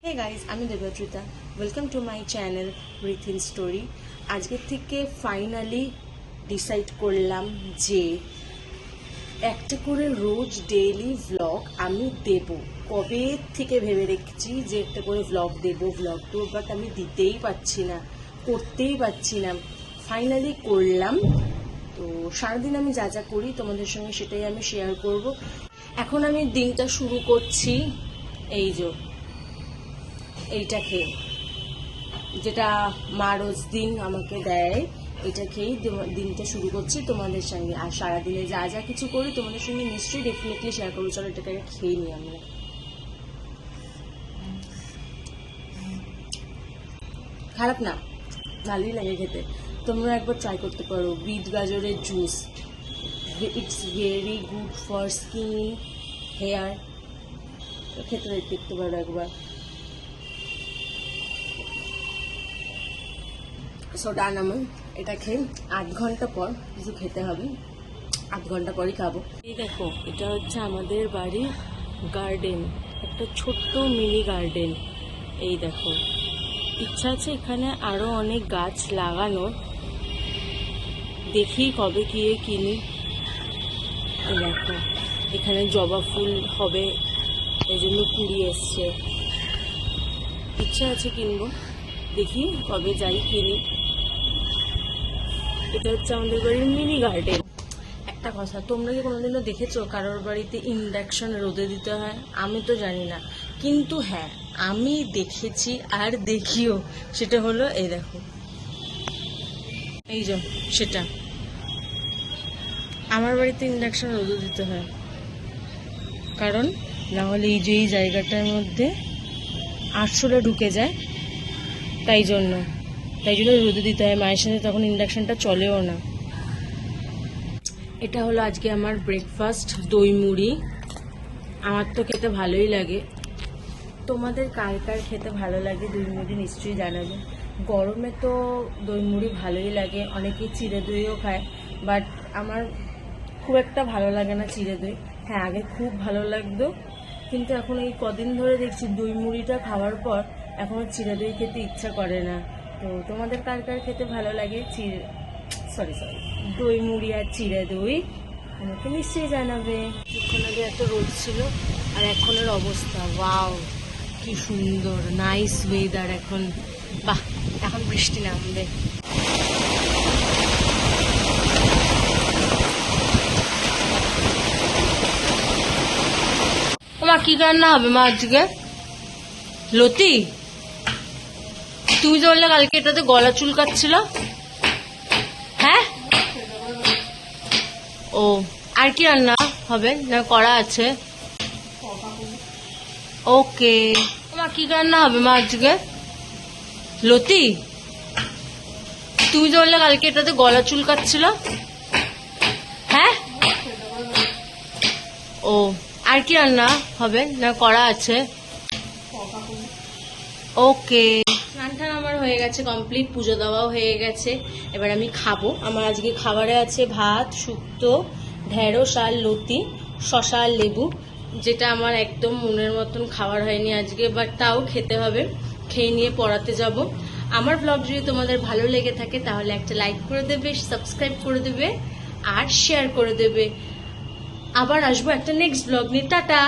হে guys, আমি Debotrita. Welcome to my channel রিথিন story. আজকের থেকে ফাইনালি ডিসাইড করলাম যে একটা করে রোজ ডেইলি ভ্লগ আমি দেব। কবে থেকে ভেবে রেখেছি যে একটা করে ভ্লগ দেব, বাট আমি দিতেই পারছি না, করতেই পারছি না। ফাইনালি করলাম। তো সারাদিন আমি যা যা করি তোমাদের সঙ্গে সেটাই আমি শেয়ার করব। এখন আমি দিনটা শুরু করছি এইটা খেয়ে, যেটা মা রোজ দিন আমাকে দেয়, এটা খেয়েই দিনটা শুরু করছি তোমাদের সঙ্গে। আর সারাদিনে যা যা কিছু করি তোমাদের সঙ্গে নিশ্চয়ই ডেফিনেটলি শেয়ার করবো। চলো এটাকে খেয়ে নিই আমরা। খারাপ না, ভালোই লাগে খেতে। তোমরা একবার ট্রাই করতে পারো বিট গাজরের juice. It's very good for skin, hair. খেতে দেখতে পারো একবার। So done. আমার এটা খেয়ে 8 ঘন্টা পর কিছু খেতে হবে, 8 ঘন্টা পরই খাবো। এই দেখো, এটা হচ্ছে আমাদের বাড়ির গার্ডেন, একটা ছোট্ট মিনি গার্ডেন। এই দেখো, ইচ্ছা আছে এখানে আরো অনেক গাছ লাগানোর, দেখি কবে গিয়ে কিনি। দেখো এখানে জবা ফুল হবে, এই জন্য কুড়ি এসছে। ইচ্ছা আছে কিনবো, দেখি কবে যাই কিনি। এটা হচ্ছে আমাদের বাড়ির মিনি গার্ডেন। একটা কথা, তোমরা কি কোনোদিনও দেখেছো কারোর বাড়িতে ইন্ডাকশন রোদে দিতে হয়? আমি তো জানি না, কিন্তু হ্যাঁ আমি দেখেছি আর দেখিও। সেটা হলো এই দেখো, এই যে সেটা আমার বাড়িতে ইন্ডাকশন রোদে দিতে হয়, কারণ না হলে এই যে এই জায়গাটার মধ্যে আরশোলা ঢুকে যায়। তাই জন্য রোদে দিতে হয় মায়ের সাথে, তখন ইন্ডাকশনটা চলেও না। এটা হলো আজকে আমার ব্রেকফাস্ট, দই মুড়ি। আমার তো খেতে ভালোই লাগে। তোমাদের কার কার খেতে ভালো লাগে দই মুড়ি নিশ্চয়ই জানাবে। গরমে তো দই মুড়ি ভালোই লাগে, অনেকেই চিড়ে দইও খায়, বাট আমার খুব একটা ভালো লাগে না চিড়ে দই। হ্যাঁ, আগে খুব ভালো লাগতো, কিন্তু এখন এই কদিন ধরে দেখছি দই মুড়িটা খাওয়ার পর এখন চিড়ে দই খেতে ইচ্ছা করে না। তো তোমাদের কার কার খেতে ভালো লাগে সরি দই মুড়ি আর চিড়ে দই, আমাকে নিশ্চয়ই জানাবে। কিছুক্ষণ আগে এত রোদ ছিল আর এখনের অবস্থা, ওয়াও কি সুন্দর, নাইস ওয়েদার এখন। বাহ, এখন বৃষ্টি নামবে। মা কি রান্না হবে মা আজকে? লতি, তুমি যে বললে কালকে এটাতে গলা চুলকাচ্ছিল, হ্যাঁ? ও, আর কি রান্না হবে না করা আছে? ওকে। মা কি রান্না হবে মা আজকে? লতি, তুমি যে বললে কালকে এটাতে গলা চুলকাচ্ছিল, হ্যাঁ? ও, আর কি রান্না হবে না করা আছে? ওকে। স্নান আমার হয়ে গেছে কমপ্লিট, পুজো দেওয়াও হয়ে গেছে। এবার আমি খাবো। আমার আজকে খাবারে আছে ভাত, শুক্তো, ঢেঁড়স আর লতি, শশা আর লেবু, যেটা আমার একদম মনের মতন খাবার হয়নি আজকে, বাট তাও খেতে হবে। খেয়ে নিয়ে পড়াতে যাব। আমার ব্লগ যদি তোমাদের ভালো লেগে থাকে তাহলে একটা লাইক করে দেবে, সাবস্ক্রাইব করে দেবে আর শেয়ার করে দেবে। আবার আসবো একটা নেক্সট ব্লগ নিয়ে। টাটা।